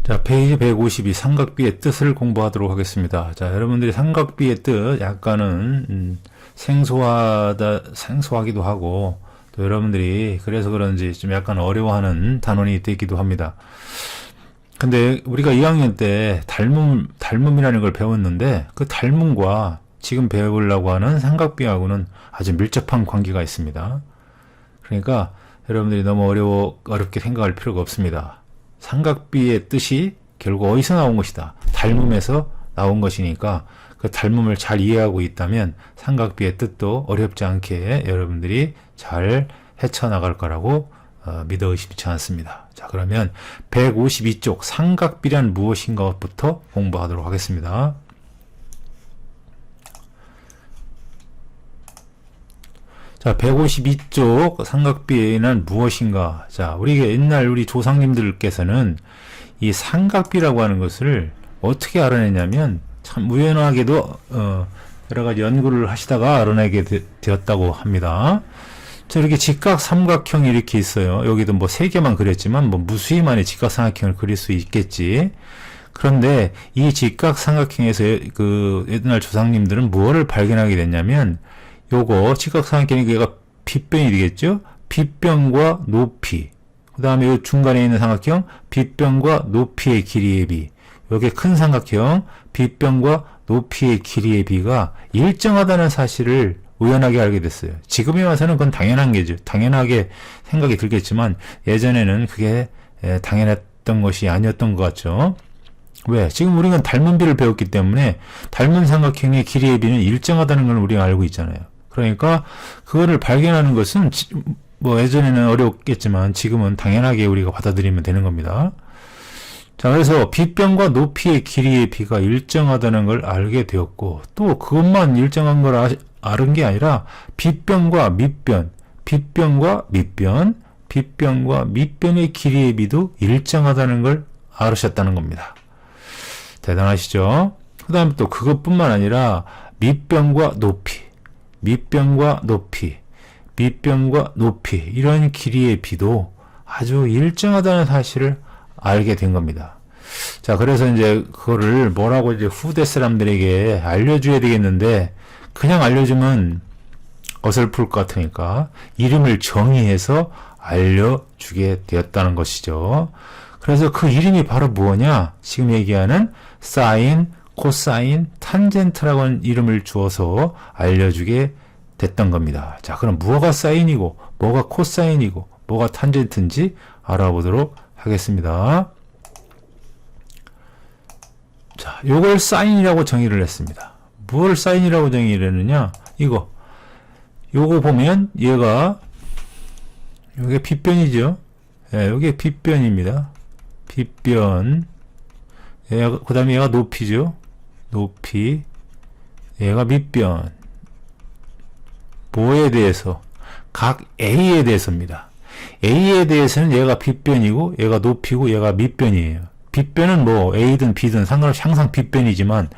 자, 페이지 152 삼각비의 뜻을 공부하도록 하겠습니다. 자, 여러분들이 삼각비의 뜻 약간은 생소하기도 하고 또 여러분들이 그래서 그런지 좀 약간 어려워하는 단원이 되기도 합니다. 근데 우리가 2학년 때 닮음이라는 걸 배웠는데 그 닮음과 지금 배우려고 하는 삼각비하고는 아주 밀접한 관계가 있습니다. 그러니까 여러분들이 너무 어렵게 생각할 필요가 없습니다. 삼각비의 뜻이 결국 어디서 나온 것이다. 닮음에서 나온 것이니까 그 닮음을 잘 이해하고 있다면 삼각비의 뜻도 어렵지 않게 여러분들이 잘 헤쳐나갈 거라고 믿어 의심치 않습니다. 자, 그러면 152쪽 삼각비란 무엇인가부터 공부하도록 하겠습니다. 자, 152쪽 삼각비는 무엇인가? 자, 우리 조상님들께서는 이 삼각비라고 하는 것을 어떻게 알아내냐면 참 우연하게도 여러 가지 연구를 하시다가 알아내게 되었다고 합니다. 자, 이렇게 직각 삼각형이 이렇게 있어요. 여기도 뭐 3개만 그렸지만 뭐 무수히 많이 직각 삼각형을 그릴 수 있겠지. 그런데 이 직각 삼각형에서 그 옛날 조상님들은 무엇을 발견하게 됐냐면 요거 직각삼각형이 얘가 빗변이 되겠죠? 빗변과 높이. 그 다음에 요 중간에 있는 삼각형 빗변과 높이의 길이의 비. 요게 큰 삼각형 빗변과 높이의 길이의 비가 일정하다는 사실을 우연하게 알게 됐어요. 지금에 와서는 그건 당연한 게죠. 당연하게 생각이 들겠지만 예전에는 그게 당연했던 것이 아니었던 것 같죠. 왜? 지금 우리가 닮은 비를 배웠기 때문에 닮은 삼각형의 길이의 비는 일정하다는 걸 우리가 알고 있잖아요. 그러니까 그거를 발견하는 것은 뭐 예전에는 어렵겠지만 지금은 당연하게 우리가 받아들이면 되는 겁니다. 자, 그래서 빗변과 높이의 길이의 비가 일정하다는 걸 알게 되었고 또 그것만 일정한 걸 아는 게 아니라 빗변과 밑변, 빗변과 밑변, 빗변과 밑변의 길이의 비도 일정하다는 걸 알으셨다는 겁니다. 대단하시죠? 그 다음에 또 그것뿐만 아니라 밑변과 높이, 밑변과 높이, 밑변과 높이 이런 길이의 비도 아주 일정하다는 사실을 알게 된 겁니다. 자, 그래서 이제 그거를 뭐라고 이제 후대 사람들에게 알려줘야 되겠는데 그냥 알려주면 어설플 것 같으니까 이름을 정의해서 알려주게 되었다는 것이죠. 그래서 그 이름이 바로 뭐냐? 지금 얘기하는 사인, 코사인, 탄젠트라고 하는 이름을 주어서 알려주게 됐던 겁니다. 자, 그럼 뭐가 사인이고 뭐가 코사인이고 뭐가 탄젠트인지 알아보도록 하겠습니다. 자, 요걸 사인이라고 정의를 했습니다. 뭘 사인이라고 정의를 했느냐? 요거 보면 요게 빗변이죠. 예, 요게 빗변입니다. 빗변. 그 다음에 얘가 높이죠. 높이. 얘가 밑변. 뭐에 대해서? 각 A에 대해서입니다. A에 대해서는 얘가 빗변이고 얘가 높이고 얘가 밑변이에요. 빗변은 뭐 A든 B든 상관없이 항상 빗변이지만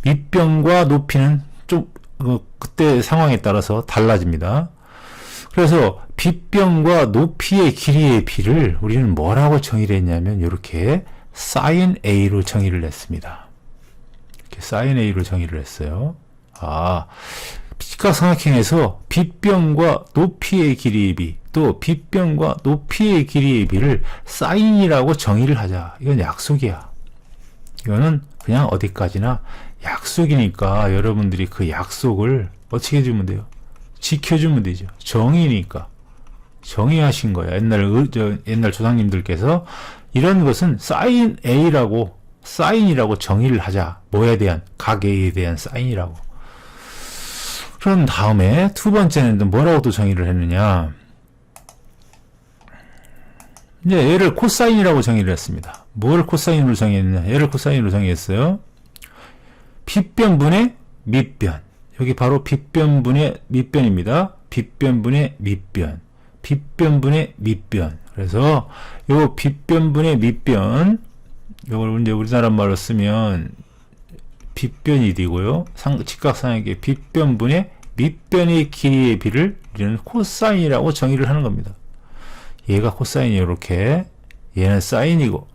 밑변과 높이는 좀 그때 상황에 따라서 달라집니다. 그래서 빗변과 높이의 길이의 비를 우리는 뭐라고 정의를 했냐면 이렇게 sin A로 정의를 했습니다. 이렇게 sin A로 정의를 했어요. 직각삼각형에서 빗변과 높이의 길이의 비, 또 빗변과 높이의 길이의 비를 사인이라고 정의를 하자. 이건 약속이야. 이거는 그냥 어디까지나 약속이니까 여러분들이 그 약속을 어떻게 해주면 돼요? 지켜주면 되죠. 정의니까. 정의하신 거야. 옛날 조상님들께서 이런 것은 사인 A라고, 사인이라고 정의를 하자. 뭐에 대한? 각 A에 대한 사인이라고. 그런 다음에 두 번째는 뭐라고 또 정의를 했느냐? 이제 얘를 코사인이라고 정의를 했습니다. 뭘 코사인으로 정의했느냐? 얘를 코사인으로 정의했어요. 빗변분의 밑변. 여기 바로 빗변분의 밑변입니다. 빗변분의 밑변. 빗변분의 밑변. 그래서 요 빗변분의 밑변, 요걸 이제 우리나라 말로 쓰면 빗변이 되고요. 직각삼각형의 빗변분의 밑변의 길이의 비를 우리는 코사인이라고 정의를 하는 겁니다. 얘가 코사인이 이렇게, 얘는 사인이고,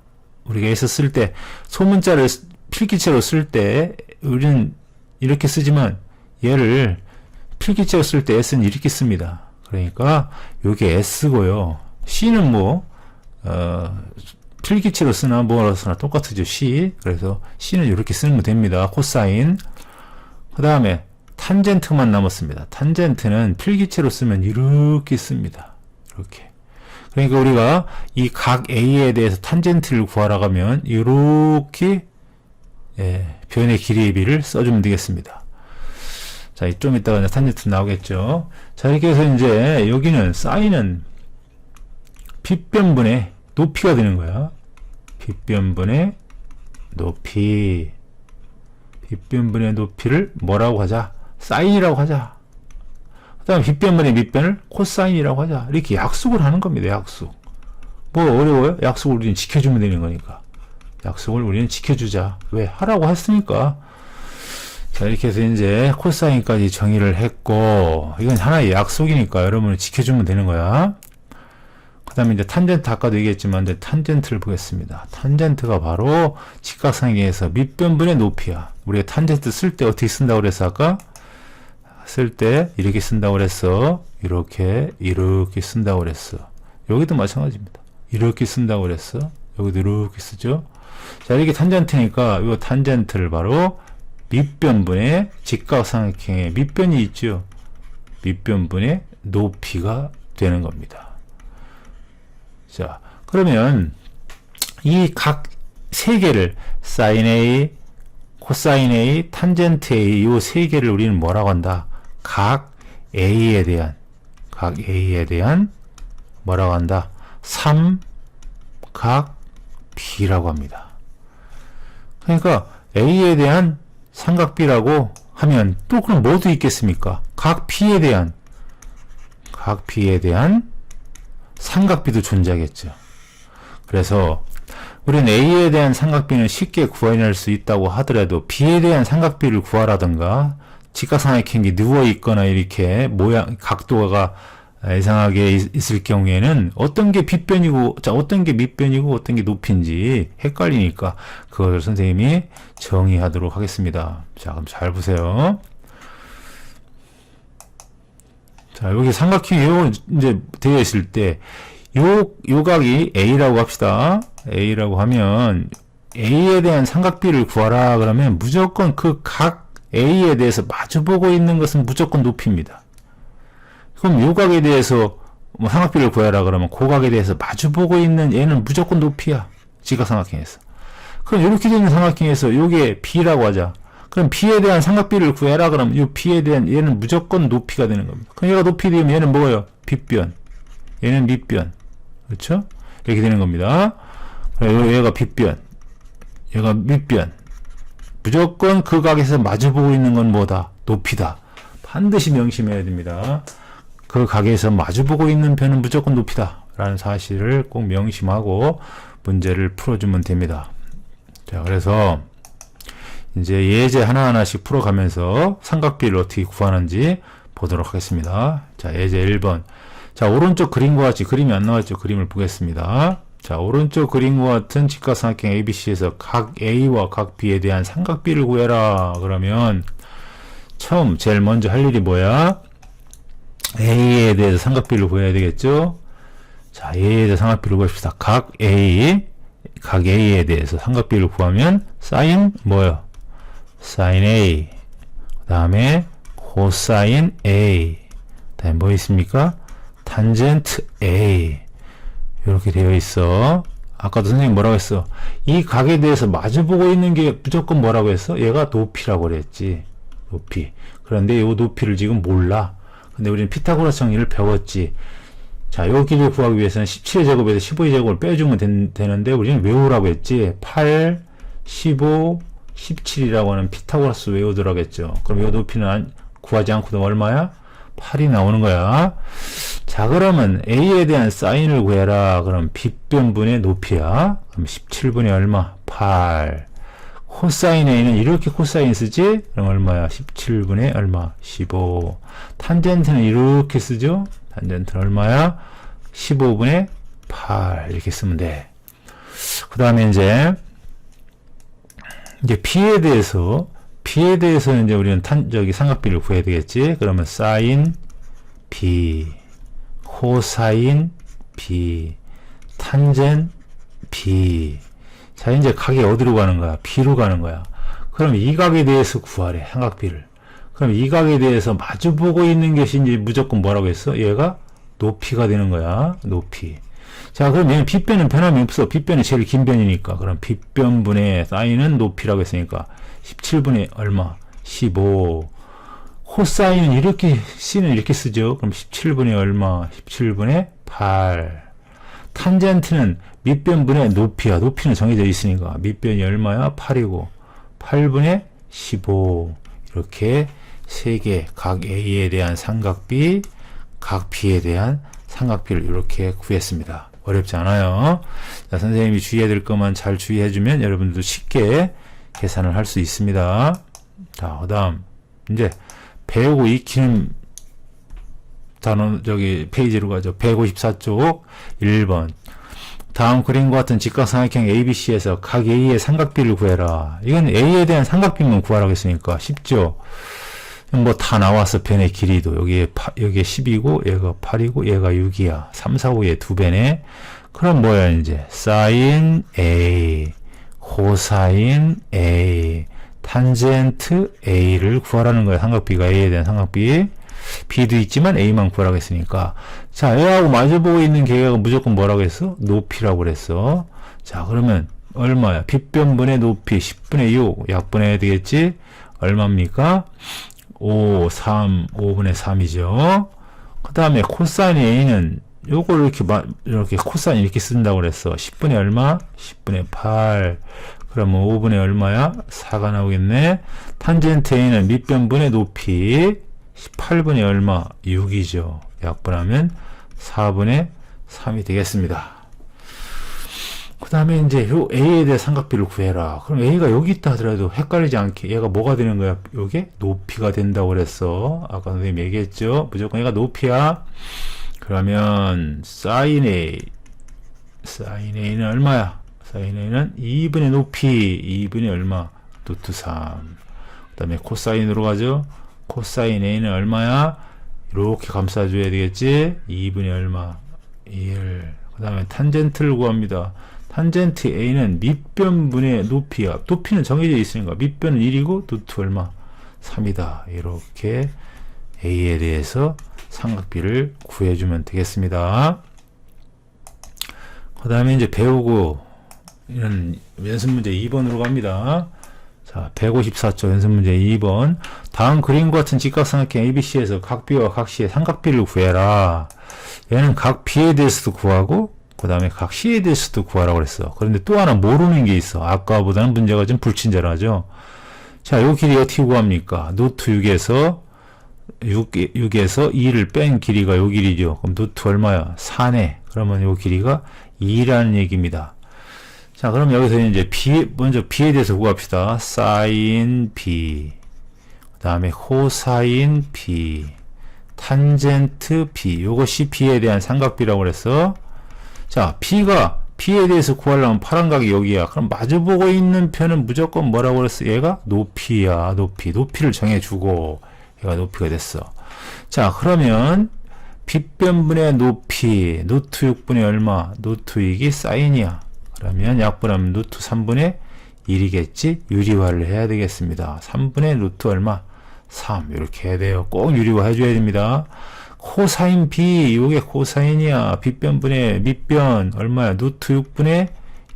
우리가 S 쓸 때 소문자를 필기체로 쓸 때 우리는 이렇게 쓰지만 얘를 필기체로 쓸 때 S는 이렇게 씁니다. 그러니까 요게 S고요. C는 뭐 필기체로 쓰나 뭐로 쓰나 똑같죠. C. 그래서 C는 이렇게 쓰면 됩니다. 코사인. 그 다음에 탄젠트만 남았습니다. 탄젠트는 필기체로 쓰면 이렇게 씁니다. 이렇게. 그러니까 우리가 이 각 A에 대해서 탄젠트를 구하라고 하면 이렇게 변의 길이의 비를 써주면 되겠습니다. 자, 좀 이따가 탄젠트 나오겠죠. 자, 이렇게 해서 이제 여기는 사인은 빗변분의 높이가 되는 거야. 빗변분의 높이. 빗변분의 높이를 뭐라고 하자? 사인이라고 하자. 그 다음에 빗변분의 밑변을 코사인이라고 하자. 이렇게 약속을 하는 겁니다. 약속. 뭐 어려워요? 약속을 우리는 지켜주면 되는 거니까. 약속을 우리는 지켜주자. 왜? 하라고 했으니까. 자, 이렇게 해서 이제 코사인까지 정의를 했고, 이건 하나의 약속이니까 여러분은 지켜주면 되는 거야. 그 다음에 이제 탄젠트, 아까도 얘기했지만, 이제 탄젠트를 보겠습니다. 탄젠트가 바로 직각상에서 밑변분의 높이야. 우리가 탄젠트 쓸 때 어떻게 쓴다고 그랬어, 아까? 쓸 때 이렇게 쓴다고 그랬어. 이렇게 쓴다고 그랬어. 여기도 마찬가지입니다. 이렇게 쓴다고 그랬어. 여기도 이렇게 쓰죠. 자, 이렇게 탄젠트니까 이 탄젠트를 바로 밑변분의 직각삼각형의 밑변이 있죠. 밑변분의 높이가 되는 겁니다. 자, 그러면 이 각 세 개를 사인 A, 코사인 A, 탄젠트 A 이 세 개를 우리는 뭐라고 한다? 각 A에 대한 뭐라고 한다? 삼각 B라고 합니다. 그러니까 A에 대한 삼각 B라고 하면 또 그럼 뭐도 있겠습니까? 각 B에 대한 삼각 B도 존재하겠죠. 그래서 우리는 A에 대한 삼각 B는 쉽게 구해낼 수 있다고 하더라도 B에 대한 삼각 B를 구하라든가 직각삼각형이 누워 있거나 이렇게 모양 각도가 이상하게 있을 경우에는 어떤 게 빗변이고, 자, 어떤 게 밑변이고, 어떤 게 높이인지 헷갈리니까 그것을 선생님이 정의하도록 하겠습니다. 자, 그럼 잘 보세요. 자, 여기 삼각형이 이제 되어 있을 때, 요 각이 A라고 합시다. A라고 하면, A에 대한 삼각비를 구하라 그러면 무조건 그 각 A에 대해서 마주보고 있는 것은 무조건 높이입니다. 그럼 요 각에 대해서 뭐 삼각비를 구하라 그러면 그 각에 대해서 마주보고 있는 얘는 무조건 높이야. 직각삼각형에서. 그럼 이렇게 되는 삼각형에서 요게 B라고 하자. 그럼 B에 대한 삼각비를 구해라 그러면 요 B에 대한 얘는 무조건 높이가 되는 겁니다. 그럼 얘가 높이 되면 얘는 뭐예요? 빗변. 얘는 밑변. 그렇죠? 이렇게 되는 겁니다. 얘가 빗변. 얘가 밑변. 무조건 그 각에서 마주보고 있는 건 뭐다? 높이다. 반드시 명심해야 됩니다. 그 각에서 마주보고 있는 변은 무조건 높이다. 라는 사실을 꼭 명심하고 문제를 풀어주면 됩니다. 자, 그래서 이제 예제 하나하나씩 풀어가면서 삼각비를 어떻게 구하는지 보도록 하겠습니다. 자, 예제 1번. 자, 오른쪽 그림과 같이 그림이 안 나왔죠? 그림을 보겠습니다. 자, 오른쪽 그림과 같은 직각삼각형 ABC에서 각 A와 각 B에 대한 삼각비를 구해라. 그러면 처음 제일 먼저 할 일이 뭐야? A에 대해서 삼각비를 구해야 되겠죠? 자, A에 대해서 삼각비를 구합시다. 각 A에 대해서 삼각비를 구하면 사인 뭐요? 사인 A. 그 다음에 코사인 A. 그 다음에 뭐 있습니까? 탄젠트 A. 이렇게 되어 있어. 아까도 선생님 뭐라고 했어? 이 각에 대해서 마주보고 있는 게 무조건 뭐라고 했어? 얘가 높이라고 그랬지. 높이. 그런데 이 높이를 지금 몰라. 근데 우리는 피타고라스 정리를 배웠지. 자, 요 길이를 구하기 위해서는 17의 제곱에서 15의 제곱을 빼주면 되는데 우리는 외우라고 했지. 8, 15, 17이라고 하는 피타고라스 외우더라고 했죠. 그럼 이 높이는 구하지 않고도 얼마야? 8이 나오는 거야. 자, 그러면 A에 대한 사인을 구해라. 그럼 빗변분의 높이야. 그럼 17분의 얼마? 8. 코사인 A는 이렇게 코사인 쓰지? 그럼 얼마야? 17분의 얼마? 15. 탄젠트는 이렇게 쓰죠? 탄젠트는 얼마야? 15분의 8. 이렇게 쓰면 돼. 그 다음에 이제 P에 대해서 이제 우리는 삼각비를 구해야 되겠지. 그러면 사인 B, 코사인 B, 탄젠 B. 자, 이제 각이 어디로 가는 거야? B로 가는 거야. 그럼 이 각에 대해서 구하래, 삼각비를. 그럼 이 각에 대해서 마주보고 있는 것이 이제 무조건 뭐라고 했어? 얘가 높이가 되는 거야. 높이. 자, 그럼 얘는 빗변은 변함이 없어. 빗변이 제일 긴 변이니까. 그럼 빗변분의 사인은 높이라고 했으니까 17분의 얼마? 15. 코사인은 이렇게, C는 이렇게 쓰죠. 그럼 17분의 얼마? 17분의 8. 탄젠트는 밑변분의 높이야. 높이는 정해져 있으니까. 밑변이 얼마야? 8이고. 8분의 15. 이렇게 세 개, 각 A에 대한 삼각비, 각 B에 대한 삼각비를 이렇게 구했습니다. 어렵지 않아요. 자, 선생님이 주의해야 될 것만 잘 주의해주면 여러분들도 쉽게 계산을 할 수 있습니다. 자, 그 다음, 이제 배우고 익히는 단어, 페이지로 가죠. 154쪽 1번. 다음 그림과 같은 직각삼각형 ABC에서 각 A의 삼각비를 구해라. 이건 A에 대한 삼각비만 구하라고 했으니까 쉽죠? 뭐 다 나왔어. 변의 길이도. 여기에 10이고, 얘가 8이고, 얘가 6이야. 3, 4, 5의 2배네. 그럼 뭐야, 이제? 사인 A, 코사인 A, 탄젠트 A를 구하라는 거야. 삼각비가 A에 대한 삼각비. B도 있지만 A만 구하라고 했으니까. 자, A하고 마주보고 있는 계획은 무조건 뭐라고 했어? 높이라고 그랬어. 자, 그러면 얼마야? 빗변분의 높이 10분의 6 약분해야 되겠지? 얼마입니까? 5분의 3이죠. 그 다음에 코사인 A는 요걸 이렇게 코사인 이렇게 쓴다고 그랬어. 10분의 얼마? 10분의 8. 그러면 5분의 얼마야? 4가 나오겠네. 탄젠트 A는 밑변분의 높이 18분의 얼마? 6이죠. 약분하면 4분의 3이 되겠습니다. 그 다음에 이제 요 A에 대해 삼각비를 구해라. 그럼 A가 여기 있다 하더라도 헷갈리지 않게 얘가 뭐가 되는 거야? 요게 높이가 된다고 그랬어. 아까 선생님 얘기했죠? 무조건 얘가 높이야. 그러면 사인 A는 얼마야? 사인 A는 2분의 높이 2분의 얼마? 루트 3. 그 다음에 코사인으로 가죠? 코사인 A는 얼마야? 이렇게 감싸줘야 되겠지? 2분의 얼마? 1. 그 다음에 탄젠트를 구합니다. 탄젠트 A는 밑변분의 높이야. 높이는 정해져 있으니까 밑변은 1이고 루트 얼마? 3이다. 이렇게 A에 대해서 삼각비를 구해주면 되겠습니다. 그 다음에 이제 배우고 이런 연습 문제 2번으로 갑니다. 자, 154쪽 연습 문제 2번. 다음 그림과 같은 직각삼각형 ABC에서 각 B와 각 C의 삼각비를 구해라. 얘는 각 B에 대해서도 구하고 그 다음에 각 C에 대해서도 구하라고 그랬어. 그런데 또 하나 모르는 게 있어. 아까보다는 문제가 좀 불친절하죠. 자, 요 길이 어떻게 구합니까? 노트 6에서 2를 뺀 길이가 요 길이죠. 그럼 노트 얼마야? 4네. 그러면 요 길이가 2라는 얘기입니다. 자, 그럼 여기서 이제 먼저 B에 대해서 구합시다. 사인 B, 그 다음에 코사인 B, 탄젠트 B. 요것이 B에 대한 삼각비라고 그랬어. 자, B에 대해서 구하려면 파란 각이 여기야. 그럼 마주보고 있는 편은 무조건 뭐라고 그랬어? 얘가 높이야. 높이를 정해주고 얘가 높이가 됐어. 자, 그러면 빗변분의 높이 노트 6분의 얼마? 노트 6이 사인이야. 그러면 약분하면 루트 3분의 1이겠지? 유리화를 해야 되겠습니다. 3분의 루트 얼마? 3. 이렇게 해야 돼요. 꼭 유리화 해줘야 됩니다. 코사인 B, 요게 코사인이야. 빗변분의 밑변 얼마야? 루트 6분의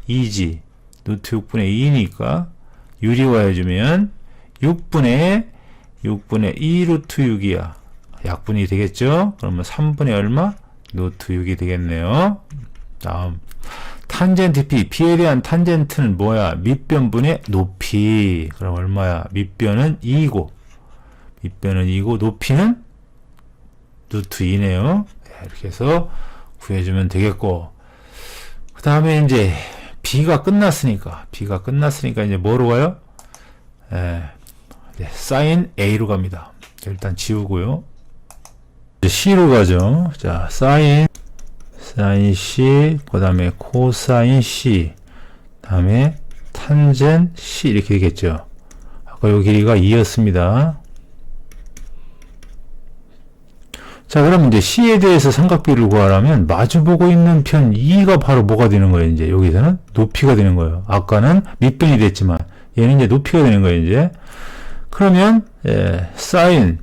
2지. 루트 6분의 2니까 유리화 해주면 6분의 2 루트 6이야. 약분이 되겠죠? 그러면 3분의 얼마? 루트 6이 되겠네요. 다음. 탄젠트 B, B에 대한 탄젠트는 뭐야? 밑변분의 높이. 그럼 얼마야? 밑변은 2고, 높이는 루트 2네요. 이렇게 해서 구해주면 되겠고, 그 다음에 이제 B가 끝났으니까 이제 뭐로 가요? 사인 A로 갑니다. 일단 지우고요. 이제 C로 가죠. 자, 사인 C, 그 다음에 코사인 C. 다음에 탄젠 C 이렇게 되겠죠. 아까 요 길이가 2였습니다. 자, 그럼 이제 C에 대해서 삼각비를 구하려면 마주보고 있는 편 E가 바로 뭐가 되는 거예요? 이제 여기서는 높이가 되는 거예요. 아까는 밑변이 됐지만 얘는 이제 높이가 되는 거예요. 이제 그러면 사인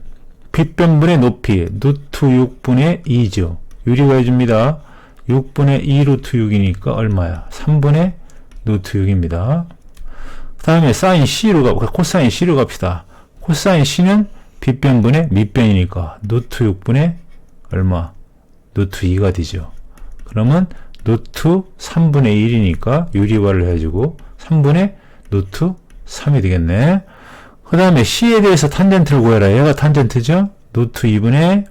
빗변분의 높이 루트 6분의 2죠. 유리가 해줍니다. 6분의 2 루트 6이니까 얼마야? 3분의 루트 6입니다. 그 다음에 사인 C로 가고 코사인 C로 갑시다. 코사인 C는 빗변분의 밑변이니까 루트 6분의 얼마? 루트 2가 되죠. 그러면 루트 3분의 1이니까 유리화를 해주고 3분의 루트 3이 되겠네. 그 다음에 C에 대해서 탄젠트를 구해라. 얘가 탄젠트죠? 루트 2분의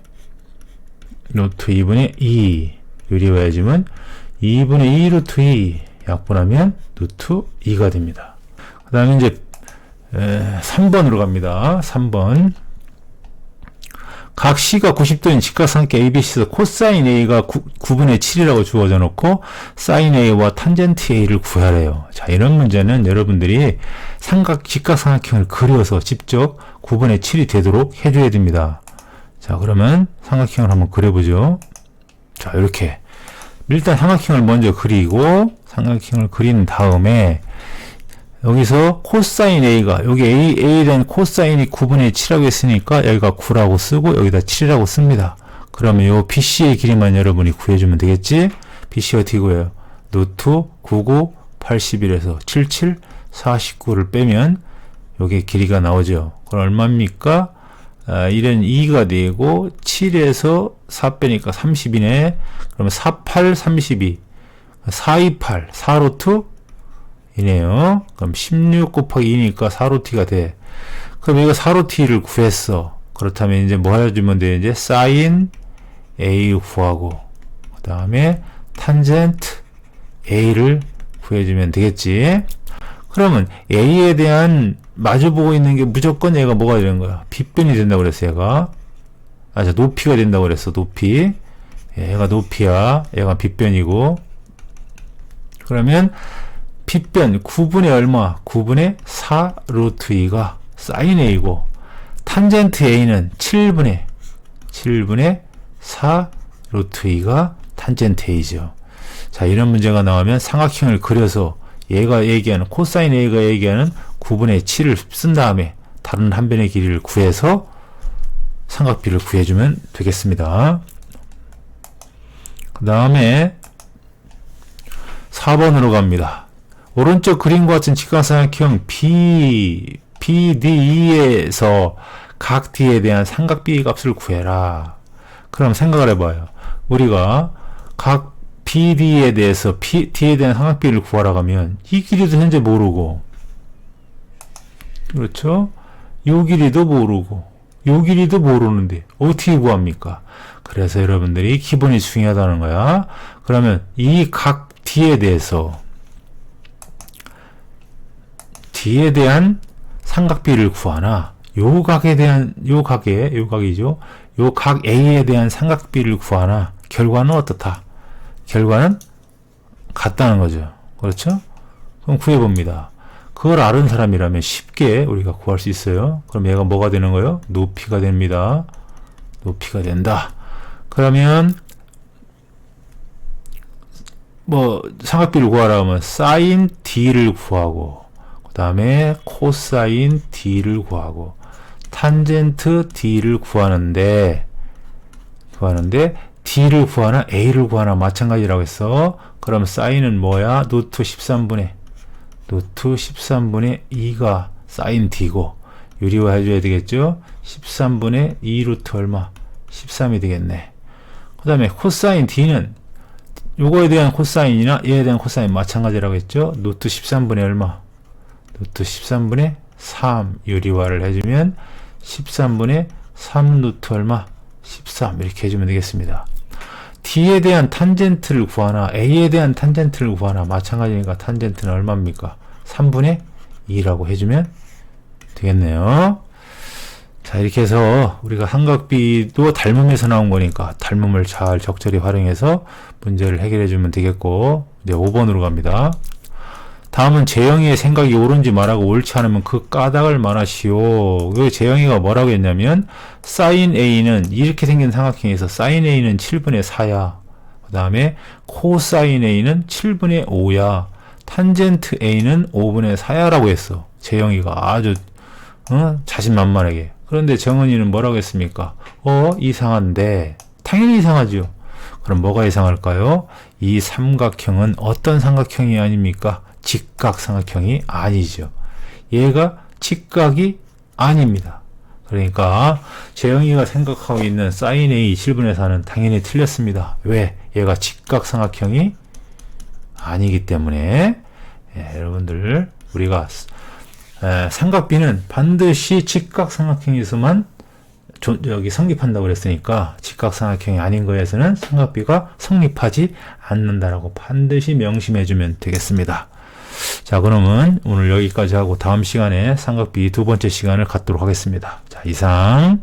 2 유리화 해주면 2분의 2 루트 2 약분하면 루트 2가 됩니다. 그 다음에 이제 3번으로 갑니다. 3번 각 C가 90도인 직각삼각형 ABC에서 코사인 A가 9분의 7이라고 주어져 놓고 사인 A와 탄젠트 A를 구하래요. 자, 이런 문제는 여러분들이 직각삼각형을 그려서 직접 9분의 7이 되도록 해줘야 됩니다. 자, 그러면 삼각형을 한번 그려보죠. 자, 이렇게 일단 삼각형을 먼저 그리고 삼각형을 그린 다음에 여기서 코사인 A가 여기 A에 대한 코사인이 9분의 7이라고 했으니까 여기가 9라고 쓰고 여기다 7이라고 씁니다. 그러면 요 BC의 길이만 여러분이 구해주면 되겠지? BC 어떻게 구해요? 루트 99 81에서 77 49를 빼면 요게 길이가 나오죠. 그럼 얼마입니까? 1은 2가 되고 7에서 4 빼니까 30이네. 그러면 48 32 428 4루트 이네요. 그럼 16 곱하기 2니까 4루트가 돼. 그럼 이거 4루트를 구했어. 그렇다면 이제 뭐 해주면 돼? 이제 사인 A 구하고 그 다음에 탄젠트 A를 구해주면 되겠지. 그러면 A에 대한 마주보고 있는 게 무조건 얘가 뭐가 되는 거야? 빗변이 된다고 그랬어. 얘가 높이가 된다고 그랬어. 높이. 얘가 높이야. 얘가 빗변이고. 그러면 빗변 9분의 얼마? 9분의 4 루트 2가 사인 A고 탄젠트 A는 7분의 4 루트 2가 탄젠트 A죠. 자, 이런 문제가 나오면 삼각형을 그려서 얘가 얘기하는 코사인 A가 얘기하는 9분의 7을 쓴 다음에 다른 한 변의 길이를 구해서 삼각비를 구해주면 되겠습니다. 그 다음에 4번으로 갑니다. 오른쪽 그림과 같은 직각삼각형 BDE에서 각 D에 대한 삼각비의 값을 구해라. 그럼 생각을 해봐요. 우리가 각 BD에 대해서 D에 대한 삼각비를 구하라고 하면 이 길이도 현재 모르고 그렇죠? 요 길이도 모르고 요 길이도 모르는데 어떻게 구합니까? 그래서 여러분들이 기본이 중요하다는 거야. 그러면 이 각 D에 대해서 D에 대한 삼각비를 구하나 요 각이죠. 요 각 A에 대한 삼각비를 구하나 결과는 어떻다? 결과는 같다는 거죠. 그렇죠? 그럼 구해봅니다. 그걸 아는 사람이라면 쉽게 우리가 구할 수 있어요. 그럼 얘가 뭐가 되는 거예요? 높이가 됩니다. 높이가 된다. 그러면 뭐 삼각비를 구하라 하면 사인 D를 구하고 그 다음에 코사인 D를 구하고 탄젠트 D를 구하는데 D를 구하나 A를 구하나 마찬가지라고 했어. 그럼 사인은 뭐야? 루트 13분의 2가 사인 D고 유리화 해줘야 되겠죠? 13분의 2 루트 얼마? 13이 되겠네. 그 다음에 코사인 D는 요거에 대한 코사인이나 얘에 대한 코사인 마찬가지라고 했죠? 루트 13분의 얼마? 루트 13분의 3 유리화를 해주면 13분의 3 루트 얼마? 13 이렇게 해주면 되겠습니다. D에 대한 탄젠트를 구하나 A에 대한 탄젠트를 구하나 마찬가지니까 탄젠트는 얼마입니까? 3분의 2라고 해주면 되겠네요. 자, 이렇게 해서 우리가 삼각비도 닮음에서 나온 거니까 닮음을 잘 적절히 활용해서 문제를 해결해 주면 되겠고, 이제 5번으로 갑니다. 다음은 재영이의 생각이 옳은지 말하고 옳지 않으면 그 까닭을 말하시오. 그 재영이가 뭐라고 했냐면 사인 A는 이렇게 생긴 삼각형에서 사인 A는 7분의 4야. 그 다음에 코사인 A는 7분의 5야. 탄젠트 A는 5분의 4야 라고 했어. 재영이가 아주 자신만만하게. 그런데 정은이는 뭐라고 했습니까? 이상한데. 당연히 이상하죠. 그럼 뭐가 이상할까요? 이 삼각형은 어떤 삼각형이 아닙니까? 직각삼각형이 아니죠. 얘가 직각이 아닙니다. 그러니까 재영이가 생각하고 있는 sin A 7분의 4는 당연히 틀렸습니다. 왜? 얘가 직각삼각형이 아니기 때문에. 여러분들 우리가 삼각비는 반드시 직각삼각형에서만 여기 성립한다고 그랬으니까 직각삼각형이 아닌 거에서는 삼각비가 성립하지 않는다라고 반드시 명심해주면 되겠습니다. 자, 그러면 오늘 여기까지 하고 다음 시간에 삼각비 두 번째 시간을 갖도록 하겠습니다. 자, 이상.